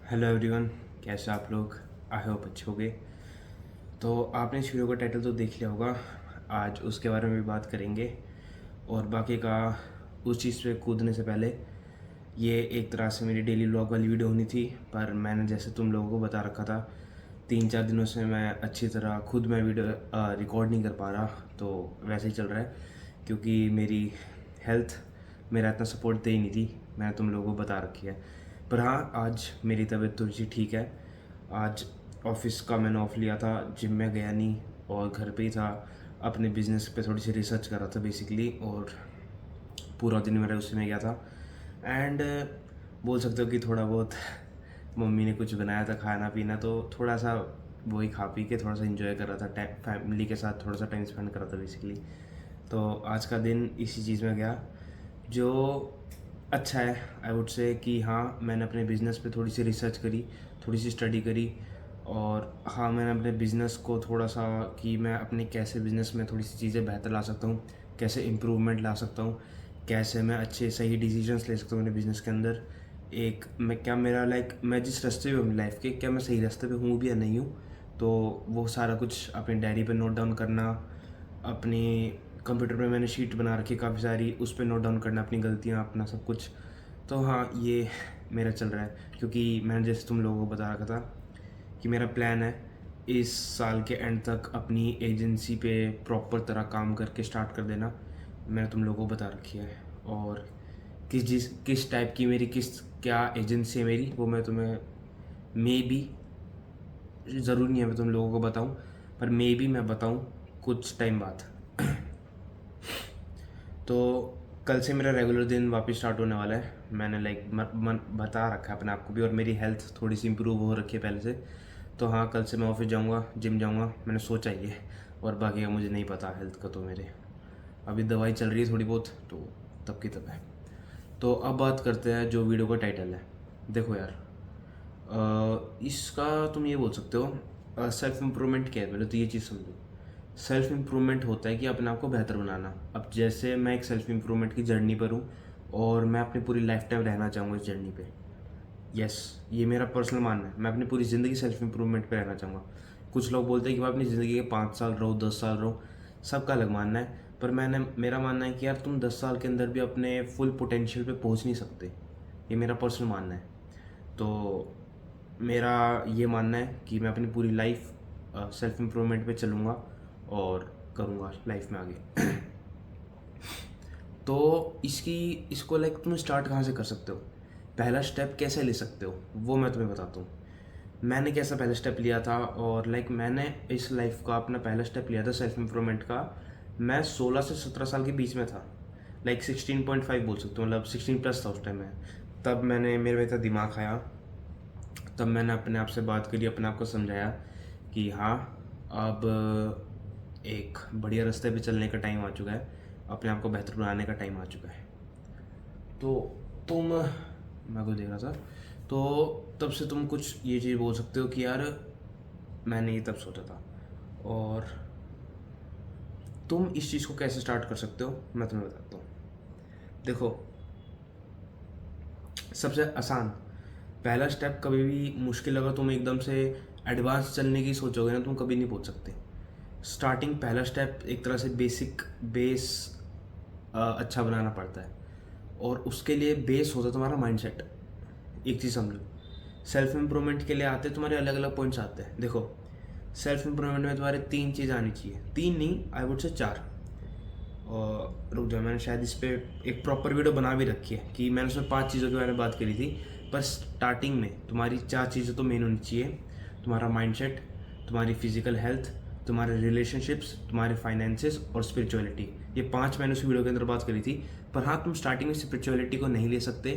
Hello everyone, कैसे आप लोग? आई होप अच्छे होंगे। तो आपने इस वीडियो का टाइटल तो देख लिया होगा। आज उसके बारे में भी बात करेंगे और बाकी का उस चीज़ पे कूदने से पहले ये एक तरह से मेरी डेली व्लॉग वाली वीडियो होनी थी, पर मैंने जैसे तुम लोगों को बता रखा था 3-4 दिनों से मैं अच्छी तरह खुद मैं वीडियो रिकॉर्ड नहीं कर पा रहा। तो वैसे ही चल रहा है क्योंकि मेरी हेल्थ मेरा इतना सपोर्ट दे ही नहीं थी, मैंने तुम लोगों को बता रखी है। पर हाँ, आज मेरी तबीयत थोड़ी सी ठीक है। आज ऑफिस का मैंने ऑफ लिया था, जिम में गया नहीं और घर पे ही था। अपने बिज़नेस पे थोड़ी सी रिसर्च कर रहा था बेसिकली, और पूरा दिन मेरा उसी में गया था। एंड बोल सकते हो कि थोड़ा बहुत मम्मी ने कुछ बनाया था खाना पीना, तो थोड़ा सा वही खा पी के थोड़ा सा इन्जॉय कर रहा था, टाइम फैमिली के साथ थोड़ा सा टाइम स्पेंड कर रहा था बेसिकली। तो आज का दिन इसी चीज़ में गया, जो अच्छा है। आई वुड से कि हाँ, मैंने अपने बिज़नेस पे थोड़ी सी रिसर्च करी, थोड़ी सी स्टडी करी। और हाँ, मैंने अपने बिज़नेस को थोड़ा सा कि मैं अपने कैसे बिज़नेस में थोड़ी सी चीज़ें बेहतर ला सकता हूँ, कैसे इम्प्रूवमेंट ला सकता हूँ, कैसे मैं अच्छे सही डिसीजंस ले सकता हूँ अपने बिज़नेस के अंदर। एक मैं क्या मेरा मैं जिस रास्ते पे हूँ अपनी लाइफ के, क्या मैं सही रास्ते पे हूँ भी या नहीं हूँ। तो वो सारा कुछ अपनी डायरी पे नोट डाउन करना, अपनी कंप्यूटर पे मैंने शीट बना रखी है काफ़ी सारी, उस पर नोट डाउन करना अपनी गलतियाँ, अपना सब कुछ। तो हाँ, ये मेरा चल रहा है क्योंकि मैंने जैसे तुम लोगों को बता रखा था कि मेरा प्लान है इस साल के एंड तक अपनी एजेंसी पे प्रॉपर तरह काम करके स्टार्ट कर देना। मैंने तुम लोगों को बता रखी है। और किस टाइप की मेरी क्या एजेंसी है मेरी, वो मैं तुम्हें मे बी, ज़रूरी नहीं है मैं तुम लोगों को बताऊं, पर मे बी मैं बताऊं कुछ टाइम बाद। तो कल से मेरा रेगुलर दिन वापस स्टार्ट होने वाला है। मैंने मन बता रखा है अपने आप को भी, और मेरी हेल्थ थोड़ी सी इम्प्रूव हो रखी है पहले से। तो हाँ, कल से मैं ऑफिस जाऊँगा, जिम जाऊँगा, मैंने सोचा ही है। और बाकी का मुझे नहीं पता हेल्थ का, तो मेरे अभी दवाई चल रही है थोड़ी बहुत, तो तब की तब है। तो अब बात करते हैं जो वीडियो का टाइटल है। देखो यार, इसका तुम ये बोल सकते हो सेल्फ इम्प्रूवमेंट क्या है। पहले तो ये चीज़ समझो, सेल्फ इम्प्रूवमेंट होता है कि अपने आप को बेहतर बनाना। अब जैसे मैं एक सेल्फ इम्प्रूवमेंट की जर्नी पर हूँ और मैं अपनी पूरी लाइफ टाइम रहना चाहूँगा इस जर्नी पे। यस, ये मेरा पर्सनल मानना है। मैं अपनी पूरी ज़िंदगी सेल्फ इम्प्रूवमेंट पे रहना चाहूँगा। कुछ लोग बोलते हैं कि मैं अपनी ज़िंदगी के 5 साल रहो, 10 साल रहो, सबका अलग मानना है। पर मेरा मानना है कि यार, तुम 10 साल के अंदर भी अपने फुल पोटेंशियल पे पहुँच नहीं सकते। ये मेरा पर्सनल मानना है। तो मेरा ये मानना है कि मैं अपनी पूरी लाइफ सेल्फ इम्प्रूवमेंट पे चलूँगा और करूँगा लाइफ में आगे। तो इसको तुम स्टार्ट कहाँ से कर सकते हो, पहला स्टेप कैसे ले सकते हो, वो मैं तुम्हें बताता हूँ। मैंने कैसा पहला स्टेप लिया था, और मैंने इस लाइफ का अपना पहला स्टेप लिया था सेल्फ इम्प्रूवमेंट का। मैं 16 से 17 साल के बीच में था, 16.5 बोल सकते हो, मतलब 16+ था उस टाइम में। तब मेरे में इतना दिमाग आया, तब मैंने अपने आप से बात करी, अपने आप को समझाया कि हाँ, अब एक बढ़िया रास्ते पे चलने का टाइम आ चुका है, अपने आप को बेहतर बनाने का टाइम आ चुका है। तो तुम, मैं को देख रहा था, तो तब से तुम कुछ ये चीज़ बोल सकते हो कि यार, मैंने ये तब सोचा था। और तुम इस चीज़ को कैसे स्टार्ट कर सकते हो, मैं तुम्हें बताता हूँ। देखो, सबसे आसान पहला स्टेप, कभी भी मुश्किल अगर तुम एकदम से एडवांस चलने की सोचोगे ना, तुम कभी नहीं पहुंच सकते। स्टार्टिंग पहला स्टेप एक तरह से बेस अच्छा बनाना पड़ता है, और उसके लिए बेस होता है तुम्हारा माइंडसेट। एक चीज़ समझो, सेल्फ इम्प्रूवमेंट के लिए आते तुम्हारे अलग अलग पॉइंट्स आते हैं। देखो, सेल्फ इम्प्रूवमेंट में तुम्हारे 3 चीज़ आनी चाहिए, 3 नहीं, आई वुड से 4। और रुक जाओ, मैंने शायद इस पर एक प्रॉपर वीडियो बना भी रखी है कि मैंने उसमें 5 चीज़ों के बारे में बात करी थी। पर स्टार्टिंग में तुम्हारी 4 चीज़ें तो मेन होनी चाहिए। तुम्हारा माइंडसेट, तुम्हारी फिजिकल हेल्थ, तुम्हारे रिलेशनशिप्स, तुम्हारे फाइनेंसेस और स्पिरिचुअलिटी। ये 5 मैंने उस वीडियो के अंदर बात करी थी। पर हाँ, तुम स्टार्टिंग में स्पिरिचुअलिटी को नहीं ले सकते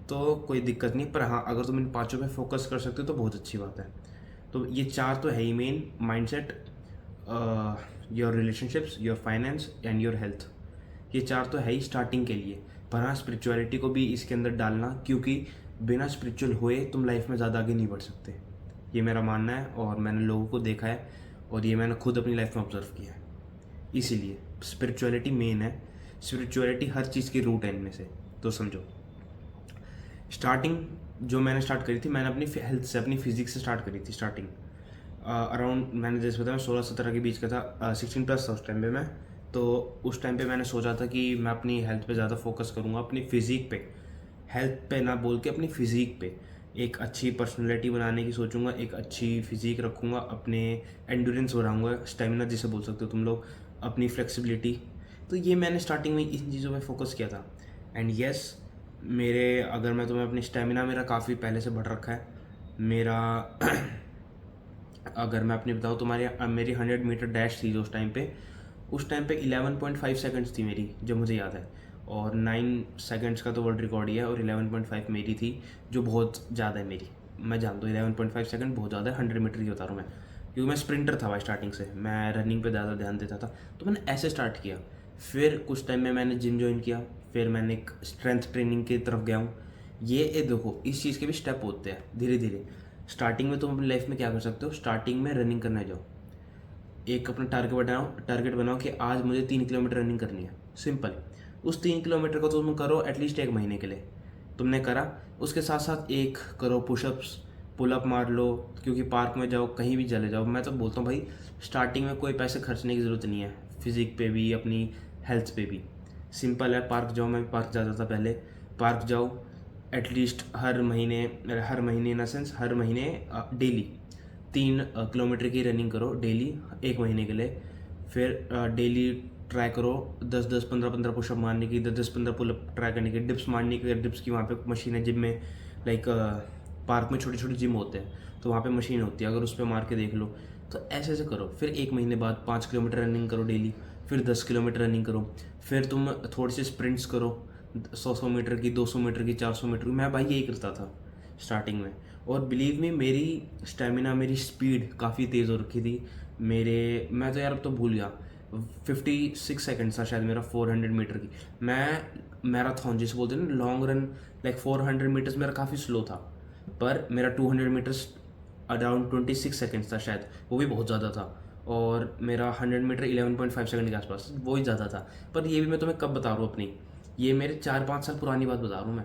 तो कोई दिक्कत नहीं, पर हाँ, अगर तुम इन 5 पे फोकस कर सकते हो तो बहुत अच्छी बात है। तो ये 4 तो है ही main, mindset, your relationships, your finance and your health. ये 4 तो है ही स्टार्टिंग के लिए। पर हाँ, स्पिरिचुअलिटी को भी इसके अंदर डालना, क्योंकि बिना स्पिरिचुअल हुए तुम लाइफ में ज़्यादा आगे नहीं बढ़ सकते। ये मेरा मानना है, और मैंने लोगों को देखा है, और ये मैंने खुद अपनी लाइफ में ऑब्जर्व किया है। इसीलिए स्पिरिचुअलिटी मेन है। स्पिरिचुअलिटी हर चीज़ की रूट है इनमें से। तो समझो, स्टार्टिंग जो मैंने स्टार्ट करी थी, मैंने अपनी हेल्थ से, अपनी फिजिक्स से स्टार्ट करी थी स्टार्टिंग। अराउंड मैंने जैसे बताया, मैं 16-17 के बीच का था, 16 प्लस था उस टाइम पे मैं। तो उस टाइम पे मैंने सोचा था कि मैं अपनी हेल्थ पे ज़्यादा फोकस करूँगा, अपनी फिज़िक पे, हेल्थ पे ना बोल के अपनी फिज़िक पे एक अच्छी पर्सनैलिटी बनाने की सोचूंगा, एक अच्छी फिज़िक रखूँगा, अपने एंडोरेंस बढ़ाऊँगा, स्टेमिना जिसे बोल सकते हो तुम लोग, अपनी फ्लेक्सिबिलिटी। तो ये मैंने स्टार्टिंग में इन चीज़ों पे फोकस किया था। एंड यस, मेरे अगर मैं तुम्हें अपनी स्टेमिना मेरा काफ़ी पहले से बढ़ रखा है मेरा। अगर मैं अपनी बताऊँ, तुम्हारी मेरी 100 मीटर डैश थी जो उस टाइम पे 11.5 सेकंड्स थी मेरी, जो मुझे याद है। और 9 सेकंड्स का तो वर्ल्ड रिकॉर्ड ही है, और 11.5 मेरी थी, जो बहुत ज़्यादा है मेरी। मैं जानता हूँ 11.5 सेकंड बहुत ज़्यादा है, 100 मीटर की बता रहा हूँ मैं, क्योंकि मैं स्प्रिंटर था भाई स्टार्टिंग से, मैं रनिंग पे ज़्यादा ध्यान देता था। तो मैंने ऐसे स्टार्ट किया। फिर कुछ टाइम में मैंने जिम ज्वाइन किया, फिर मैंने एक स्ट्रेंथ ट्रेनिंग की तरफ गया हूँ। ये देखो, इस चीज़ के भी स्टेप होते हैं धीरे धीरे। स्टार्टिंग में तुम अपनी लाइफ में क्या कर सकते हो, स्टार्टिंग में रनिंग करने जाओ, एक अपना टारगेट बनाओ कि आज मुझे 3 किलोमीटर रनिंग करनी है, सिंपल। उस 3 किलोमीटर को तुम करो एटलीस्ट 1 महीने के लिए। तुमने करा, उसके साथ साथ एक करो पुशअप्स, पुलअप मार लो, क्योंकि पार्क में जाओ, कहीं भी चले जाओ। मैं तो बोलता हूँ भाई, स्टार्टिंग में कोई पैसे खर्चने की ज़रूरत नहीं है, फिजिक पे भी, अपनी हेल्थ पे भी। सिंपल है, पार्क जाओ, मैं भी पार्क जाता था पहले। पार्क जाओ एटलीस्ट हर महीने इन सेंस हर महीने डेली 3 किलोमीटर की रनिंग करो डेली, 1 महीने के लिए। फिर डेली ट्राई करो 10-10, 15-15 पुशअप मारने की, 10-10, 15 पुलअप ट्राई करने की, डिप्स मारने की। डिप्स की वहाँ पे मशीन है जिम में, लाइक पार्क में छोटे छोटे जिम होते हैं, तो वहाँ पे मशीन होती है, अगर उस पर मार के देख लो। तो ऐसे ऐसे करो। फिर 1 महीने बाद 5 किलोमीटर रनिंग करो डेली, फिर 10 किलोमीटर रनिंग करो। फिर तुम थोड़ी सी स्प्रिंट्स करो, 100 मीटर की, 200 मीटर की, 400 मीटर की। मैं भाई यही करता था स्टार्टिंग में। और बिलीव मी, मेरी स्टेमिना, मेरी स्पीड काफ़ी तेज़ हो रखी थी। मैं तो यार अब तो भूल गया, 56 सेकंड्स था शायद मेरा 400 मीटर की। मैं मैराथन जिसे बोलते हैं ना, लॉन्ग रन, लाइक 400 मीटर्स मेरा काफ़ी स्लो था, पर मेरा 200 मीटर्स अराउंड 26 सेकंड्स था शायद, वो भी बहुत ज़्यादा था। और मेरा 100 मीटर 11.5 सेकंड के आसपास, वो ही ज़्यादा था। पर ये भी मैं तुम्हें कब बता रहा हूँ अपनी, ये मेरे 4-5 साल पुरानी बात बता रहा हूँ मैं।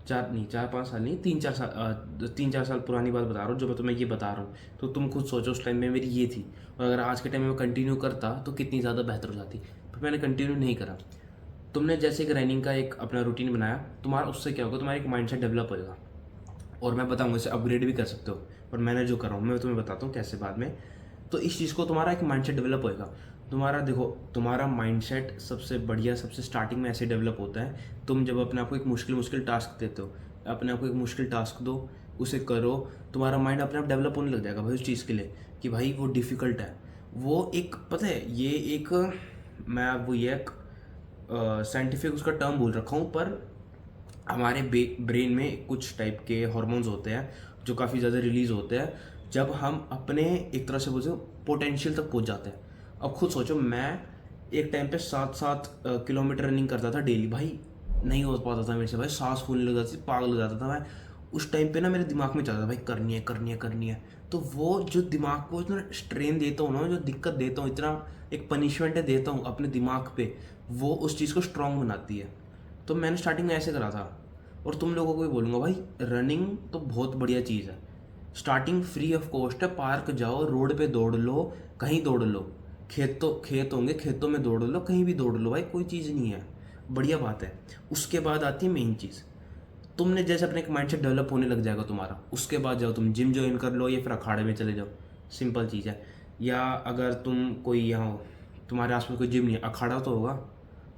4-5 साल नहीं, 3-4 साल पुरानी बात बता रहा हूँ जो मैं तुम्हें ये बता रहा हूँ। तो तुम खुद सोचो उस टाइम में मेरी ये थी, और अगर आज के टाइम में मैं कंटिन्यू करता तो कितनी ज़्यादा बेहतर हो जाती। पर मैंने कंटिन्यू नहीं करा। तुमने जैसे एक रनिंग का एक अपना रूटीन बनाया, तुम्हारा उससे क्या होगा, तुम्हारा एक माइंडसेट डेवलप होएगा। और मैं बताऊँगा इसे अपग्रेड भी कर सकते हो, पर मैंने जो कर रहा हूँ मैं तुम्हें बताता हूँ कैसे बाद में। तो इस चीज़ को तुम्हारा एक माइंडसेट डेवलप होएगा। तुम्हारा देखो, तुम्हारा माइंडसेट सबसे बढ़िया, सबसे स्टार्टिंग में ऐसे डेवलप होता है, तुम जब अपने आप को एक मुश्किल मुश्किल टास्क देते हो, अपने आप को एक मुश्किल टास्क दो, उसे करो, तुम्हारा माइंड अपने आप डेवलप होने लग जाएगा भाई उस चीज़ के लिए, कि भाई वो डिफ़िकल्ट है। वो एक, पता है, ये एक, मैं वो ये एक साइंटिफिक उसका टर्म भूल रखा हूँ, पर हमारे ब्रेन में कुछ टाइप के हॉर्मोन्स होते हैं जो काफ़ी ज़्यादा रिलीज़ होते हैं जब हम अपने, एक तरह से बोलो, पोटेंशियल तक पहुंच जाते हैं। अब खुद सोचो, मैं एक टाइम पे 7-7 किलोमीटर रनिंग करता था डेली भाई, नहीं हो पाता था मेरे से भाई, सांस फूलने लग जाती, पागल हो जाता था मैं। उस टाइम पे ना मेरे दिमाग में चलता था भाई, करनी है करनी है करनी है। तो वो जो दिमाग को इतना स्ट्रेन देता हूँ ना, जो दिक्कत देता हूँ, इतना एक पनिशमेंट देता हूँ अपने दिमाग पे, वो उस चीज़ को स्ट्रांग बनाती है। तो मैंने स्टार्टिंग में ऐसे करा था। और तुम लोगों को भी बोलूँगा भाई, रनिंग तो बहुत बढ़िया चीज़ है। स्टार्टिंग फ्री ऑफ कॉस्ट है, पार्क जाओ, रोड पे दौड़ लो, कहीं दौड़ लो, खेत होंगे, खेतों में दौड़ लो, कहीं भी दौड़ लो भाई, कोई चीज़ नहीं है, बढ़िया बात है। उसके बाद आती है मेन चीज़, तुमने जैसे अपने एक माइंडसेट डेवलप होने लग जाएगा तुम्हारा, उसके बाद जाओ तुम जिम ज्वाइन कर लो, या फिर अखाड़े में चले जाओ, सिंपल चीज़ है। या अगर तुम कोई यहाँ हो, तुम्हारे आसपास कोई जिम नहीं है, अखाड़ा तो होगा,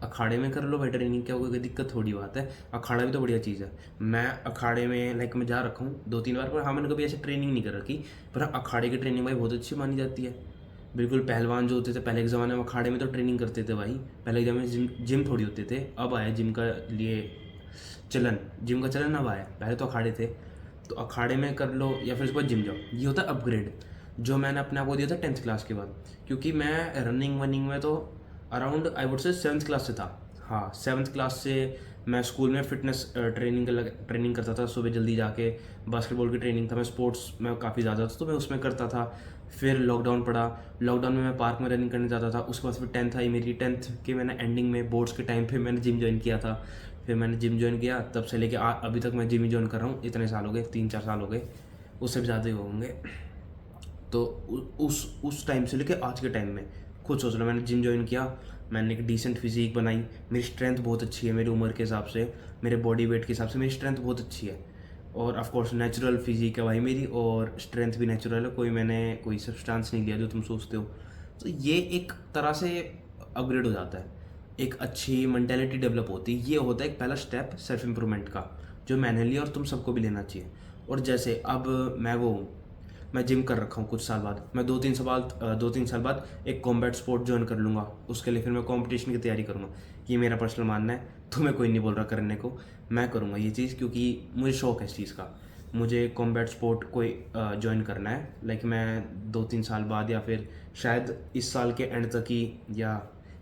अखाड़े में कर लो भाई ट्रेनिंग, क्या होगा, कोई दिक्कत थोड़ी बात है। अखाड़ा भी तो बढ़िया चीज़ है। मैं अखाड़े में, लाइक, मैं जा रखा हूँ 2-3 बार, पर हाँ, मैंने कभी ऐसे ट्रेनिंग नहीं कर रखी। पर हाँ, अखाड़े की ट्रेनिंग भाई बहुत अच्छी मानी जाती है। बिल्कुल, पहलवान जो होते थे पहले के ज़माने में अखाड़े में तो ट्रेनिंग करते थे भाई। पहले के ज़माने में जिम थोड़ी होते थे, अब आया जिम का लिए चलन, जिम का चलन अब आया, पहले तो अखाड़े थे। तो अखाड़े में कर लो, या फिर उसके बाद जिम जाओ, ये होता है अपग्रेड, जो मैंने अपने आप को दिया था 10th क्लास के बाद। क्योंकि मैं रनिंग वनिंग में तो around, I would say 7th class से था। हाँ, 7th क्लास से मैं स्कूल में फिटनेस ट्रेनिंग करता था, सुबह जल्दी जाके। बास्केटबॉल की ट्रेनिंग था, मैं स्पोर्ट्स में काफ़ी ज़्यादा था, तो मैं उसमें करता था। फिर लॉकडाउन पड़ा, लॉकडाउन में मैं पार्क में रनिंग करने जाता था। उसके बाद फिर 10th आई मेरी, 10th के मैंने एंडिंग में बोर्ड्स के टाइम पे मैंने जिम ज्वाइन किया था। फिर मैंने जिम ज्वाइन किया, तब से लेके अभी तक मैं जिम ही ज्वाइन कर रहा हूँ। इतने साल हो गए, 3-4 साल हो गए, उससे भी ज़्यादा ही होंगे। तो उस टाइम से लेके आज के टाइम में खुद सोच लो, मैंने जिम ज्वाइन किया, मैंने एक डिसेंट फिजिक बनाई, मेरी स्ट्रेंथ बहुत अच्छी है, मेरी उम्र के हिसाब से, मेरे बॉडी वेट के हिसाब से मेरी स्ट्रेंथ बहुत अच्छी है। और ऑफ कोर्स नेचुरल फिजिक है भाई मेरी, और स्ट्रेंथ भी नेचुरल है, मैंने कोई सब्सटेंस नहीं लिया जो तुम सोचते हो। तो ये एक तरह से अपग्रेड हो जाता है, एक अच्छी मेंटेलिटी डेवलप होती है। ये होता है एक पहला स्टेप सेल्फ इम्प्रूवमेंट का, जो मैंने लिया और तुम सबको भी लेना चाहिए। और जैसे अब मैं जिम कर रखा हूँ, कुछ साल बाद मैं 2-3 साल बाद एक कॉम्बैट स्पोर्ट ज्वाइन कर लूँगा। उसके लिए फिर मैं कंपटीशन की तैयारी करूँगा। ये मेरा पर्सनल मानना है, तुम्हें कोई नहीं बोल रहा करने को, मैं करूँगा ये चीज़ क्योंकि मुझे शौक है इस चीज़ का। मुझे कॉम्बैट स्पोर्ट कोई ज्वाइन करना है, लाइक मैं 2-3 साल बाद या फिर शायद इस साल के एंड तक ही या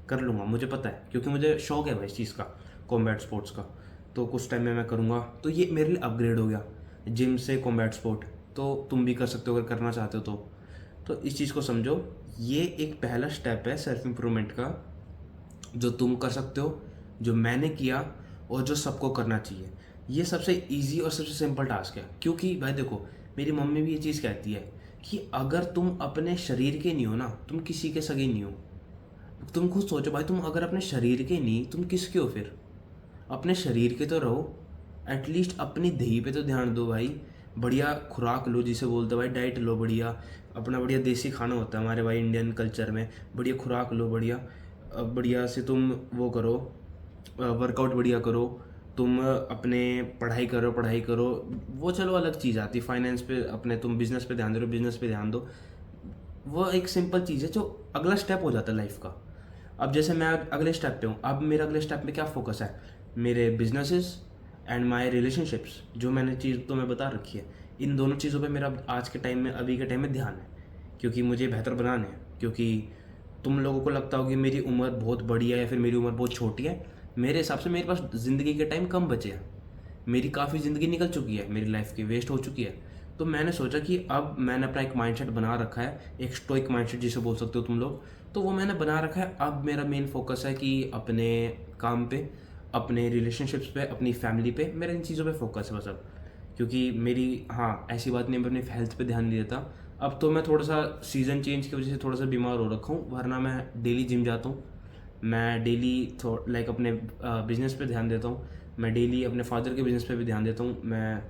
कर लूँगा, मुझे पता है, क्योंकि मुझे शौक है भाई इस चीज़ का, कॉम्बैट स्पोर्ट्स का। तो कुछ टाइम में मैं करूँगा, तो ये मेरे लिए अपग्रेड हो गया जिम से कॉम्बैट स्पोर्ट। तो तुम भी कर सकते हो अगर करना चाहते हो तो इस चीज़ को समझो, ये एक पहला स्टेप है सेल्फ इम्प्रूवमेंट का, जो तुम कर सकते हो, जो मैंने किया और जो सबको करना चाहिए। ये सबसे इजी और सबसे सिंपल टास्क है, क्योंकि भाई देखो, मेरी मम्मी भी ये चीज़ कहती है कि अगर तुम अपने शरीर के नहीं हो ना, तुम किसी के सगे नहीं हो। तुम खुद सोचो भाई, तुम अगर अपने शरीर के नहीं, तुम किसके हो फिर? अपने शरीर के तो रहो, एटलीस्ट अपनी देही पे तो ध्यान दो भाई। बढ़िया खुराक लो, जिसे बोलते भाई डाइट लो, बढ़िया अपना बढ़िया देसी खाना होता है हमारे भाई इंडियन कल्चर में, बढ़िया खुराक लो, बढ़िया से तुम वो करो, वर्कआउट बढ़िया करो, तुम अपने पढ़ाई करो। वो चलो अलग चीज़ आती है, फाइनेंस पे अपने तुम बिजनेस पे ध्यान दे रहे हो, बिजनेस पे ध्यान दो। वो एक सिंपल चीज़ है जो अगला स्टेप हो जाता है लाइफ का। अब जैसे मैं अगले स्टेप पे हूँ, अब मेरा अगले स्टेप में क्या फोकस है, मेरे बिजनेसेस एंड माय रिलेशनशिप्स, जो मैंने चीज़ तो मैं बता रखी है, इन दोनों चीज़ों पे मेरा आज के टाइम में, अभी के टाइम में ध्यान है, क्योंकि मुझे बेहतर बनाना है। क्योंकि तुम लोगों को लगता होगा कि मेरी उम्र बहुत बड़ी है या फिर मेरी उम्र बहुत छोटी है, मेरे हिसाब से मेरे पास ज़िंदगी के टाइम कम बचे हैं। मेरी काफ़ी ज़िंदगी निकल चुकी है, मेरी लाइफ की वेस्ट हो चुकी है। तो मैंने सोचा कि अब मैंने अपना एक माइंडसेट बना रखा है, एक स्टोइक माइंडसेट जिसे बोल सकते हो तुम लोग, तो वो मैंने बना रखा है। अब मेरा मेन फोकस है कि अपने काम पे, अपने रिलेशनशिप्स पे, अपनी फैमिली पे, मेरा इन चीज़ों पे फोकस है बस अब। क्योंकि मेरी, हाँ ऐसी बात नहीं, मैं अपनी हेल्थ पे ध्यान नहीं देता। अब तो मैं थोड़ा सा सीज़न चेंज की वजह से थोड़ा सा बीमार हो रखा हूँ, वरना मैं डेली जिम जाता हूँ, मैं डेली लाइक अपने बिजनेस पे ध्यान देता हूँ, मैं डेली अपने फादर के बिजनेस पे भी ध्यान देता हूँ, मैं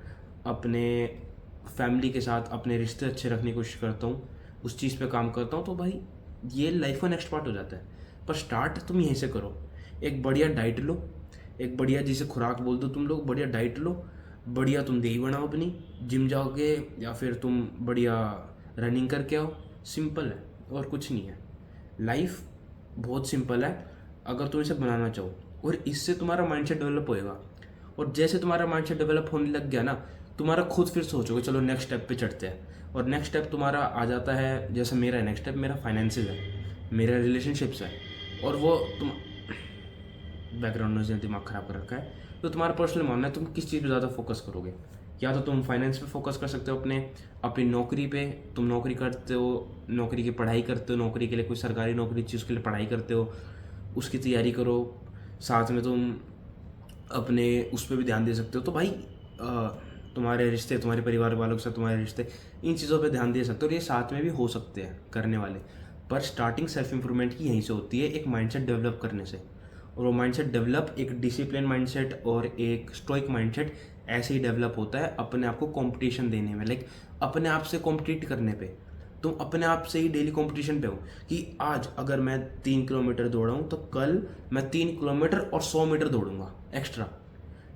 अपने फैमिली के साथ अपने रिश्ते अच्छे रखने की कोशिश करता हूँ, उस चीज़ पे काम करता हूँ। तो भाई ये लाइफ का नेक्स्ट पार्ट हो जाता है। पर स्टार्ट तुम यहीं से करो, एक बढ़िया डाइट लो, एक बढ़िया जिसे खुराक बोल दो तुम लोग, बढ़िया डाइट लो, बढ़िया तुम देही बनाओ अपनी, जिम जाओगे या फिर तुम बढ़िया रनिंग करके आओ। सिंपल है और कुछ नहीं है, लाइफ बहुत सिंपल है अगर तुम इसे बनाना चाहो, और इससे तुम्हारा माइंडसेट डेवलप होएगा। और जैसे तुम्हारा माइंडसेट डेवलप होने लग गया ना, तुम्हारा खुद फिर सोचोगे चलो नेक्स्ट स्टेप पे चढ़ते हैं। और नेक्स्ट स्टेप तुम्हारा आ जाता है, जैसे मेरा नेक्स्ट स्टेप मेरा फाइनेंसेस है, मेरा रिलेशनशिप्स है, और वो तुम बैकग्राउंड में दिमाग ख़राब कर रखा है। तो तुम्हारा पर्सनल मानना है तुम किस चीज़ पे ज़्यादा फोकस करोगे। या तो तुम फाइनेंस पे फोकस कर सकते हो, अपनी नौकरी पे, तुम नौकरी करते हो, नौकरी की पढ़ाई करते हो, नौकरी के लिए कोई सरकारी नौकरी चीज़ के लिए पढ़ाई करते हो, उसकी तैयारी करो, साथ में तुम अपने उस पर भी ध्यान दे सकते हो। तो भाई तुम्हारे रिश्ते, तुम्हारे परिवार वालों के साथ तुम्हारे रिश्ते, इन चीज़ों पे ध्यान दे सकते हो, और ये साथ में भी हो सकते हैं करने वाले। पर स्टार्टिंग सेल्फ इम्प्रूवमेंट की यहीं से होती है, एक माइंडसेट डेवलप करने से। और वो माइंडसेट डेवलप, एक डिसिप्लिन माइंडसेट और एक स्टोइक माइंडसेट ऐसे ही डेवलप होता है अपने आप को कंपटीशन देने में, लाइक अपने आप से कॉम्पिटिट करने पे। तुम अपने आप से ही डेली कंपटीशन पे हो कि आज अगर मैं 3 किलोमीटर दौड़ा हूँ तो कल मैं 3 किलोमीटर और 100 मीटर दौड़ूंगा एक्स्ट्रा।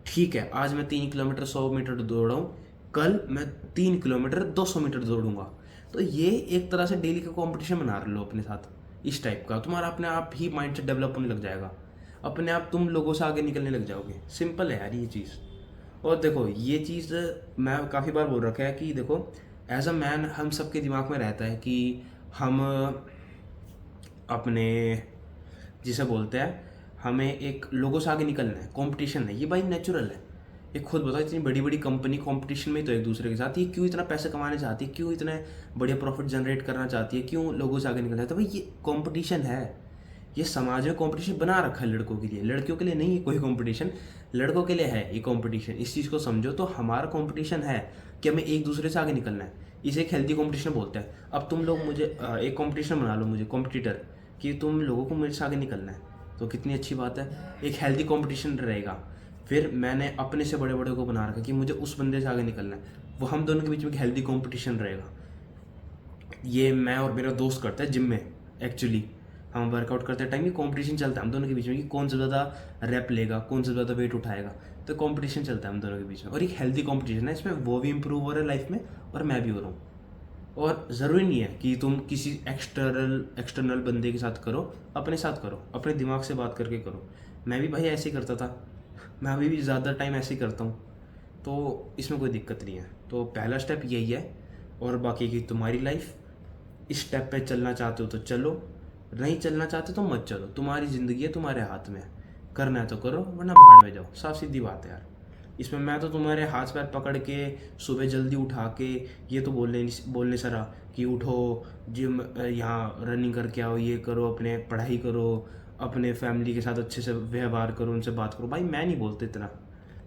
ठीक है, आज मैं 3 किलोमीटर 100 मीटर दौड़ा हूँ, कल मैं 3 किलोमीटर 200 मीटर दौड़ूंगा। तो ये एक तरह से डेली का कंपटीशन बना लो अपने साथ, इस टाइप का। तुम्हारा अपने आप ही माइंडसेट डेवलप होने लग जाएगा, अपने आप तुम लोगों से आगे निकलने लग जाओगे। सिंपल है यार ये चीज़। और देखो ये चीज़ मैं काफ़ी बार बोल रखा है कि देखो, एज अ मैन हम सबके दिमाग में रहता है कि हम अपने, जिसे बोलते हैं, हमें एक लोगों से आगे निकलना है, कंपटीशन है, ये भाई नेचुरल है। ये खुद बताओ, इतनी बड़ी बड़ी कंपनी कंपटीशन में तो एक दूसरे के साथ, ये क्यों इतना पैसे कमाने चाहती है, क्यों इतने बढ़िया प्रॉफिट जनरेट करना चाहती है, क्यों लोगों से आगे निकलना है? तो भाई ये कंपटीशन है, ये समाज में कंपटीशन बना रखा है लड़कों के लिए, लड़कियों के लिए नहीं है कोई कंपटीशन। लड़कों के लिए है ये कंपटीशन, इस चीज़ को समझो। तो हमारा कंपटीशन है कि हमें एक दूसरे से आगे निकलना है, इसे एक हेल्दी कंपटीशन बोलते हैं। अब तुम लोग मुझे एक कंपटीशन बना लो, मुझे कॉम्पिटिटर, कि तुम लोगों को मेरे से आगे निकलना है, तो कितनी अच्छी बात है, एक हेल्दी कंपटीशन रहेगा। फिर मैंने अपने से बड़े बड़े को बना रखा कि मुझे उस बंदे से आगे निकलना है, वो हम दोनों के बीच में एक हेल्दी कंपटीशन रहेगा। ये मैं और मेरा दोस्त करता है जिम में, एक्चुअली हम वर्कआउट करते टाइम ये कंपटीशन चलता है हम दोनों के बीच में कि कौन से ज़्यादा रैप लेगा, कौन से ज़्यादा वेट उठाएगा। तो कंपटीशन चलता है हम दोनों के बीच में, और एक हेल्दी कंपटीशन है, इसमें वो भी इंप्रूव हो रहा है लाइफ में और मैं भी हो रहा हूँ। और ज़रूरी नहीं है कि तुम किसी एक्सटर्नल बंदे के साथ करो, अपने साथ करो, अपने दिमाग से बात करके करो। मैं भी भाई ऐसे ही करता था, मैं अभी भी ज़्यादा टाइम ऐसे ही करता हूँ, तो इसमें कोई दिक्कत नहीं है। तो पहला स्टेप यही है, और बाकी की तुम्हारी लाइफ, इस स्टेप पे चलना चाहते हो तो चलो, नहीं चलना चाहते तो मत चलो, तुम्हारी ज़िंदगी है, तुम्हारे हाथ में है, करना है तो करो वरना भाड़ में जाओ, साफ सीधी बात है यार। इसमें मैं तो तुम्हारे हाथ पैर पकड़ के सुबह जल्दी उठा के ये तो बोलने सरा कि उठो, जिम यहाँ रनिंग करके आओ, ये करो, अपने पढ़ाई करो, अपने फैमिली के साथ अच्छे से व्यवहार करो, उनसे बात करो। भाई मैं नहीं बोलते इतना,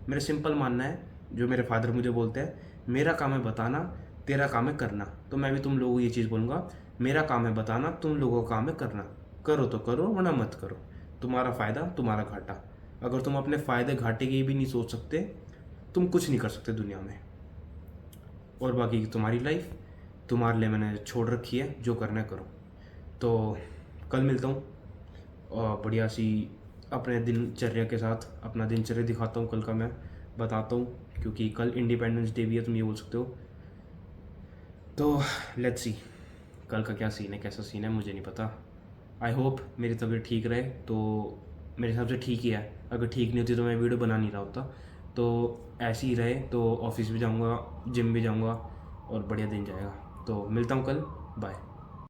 मेरा सिंपल मानना है, जो मेरे फादर मुझे बोलते हैं, मेरा काम है बताना, तेरा काम है करना। तो मैं भी तुम लोगों को ये चीज़ बोलूँगा, मेरा काम है बताना, तुम लोगों का काम है करना। करो तो करो वरना मत करो, तुम्हारा फ़ायदा तुम्हारा घाटा। अगर तुम अपने फ़ायदे घाटे की भी नहीं सोच सकते, तुम कुछ नहीं कर सकते दुनिया में। और बाकी की तुम्हारी लाइफ तुम्हारे लिए मैंने छोड़ रखी है, जो करना है करो। तो कल मिलता हूँ और बढ़िया सी अपने दिनचर्या के साथ अपना दिनचर्या दिखाता हूँ, कल का मैं बताता हूँ, क्योंकि कल इंडिपेंडेंस डे भी है, तुम ये बोल सकते हो। तो लेट्स सी कल का क्या सीन है, कैसा सीन है मुझे नहीं पता। आई होप मेरी तबीयत ठीक रहे, तो मेरे हिसाब से ठीक ही है, अगर ठीक नहीं होती तो मैं वीडियो बना नहीं रहा होता। तो ऐसे ही रहे तो ऑफिस भी जाऊँगा, जिम भी जाऊँगा और बढ़िया दिन जाएगा। तो मिलता हूँ कल, बाय।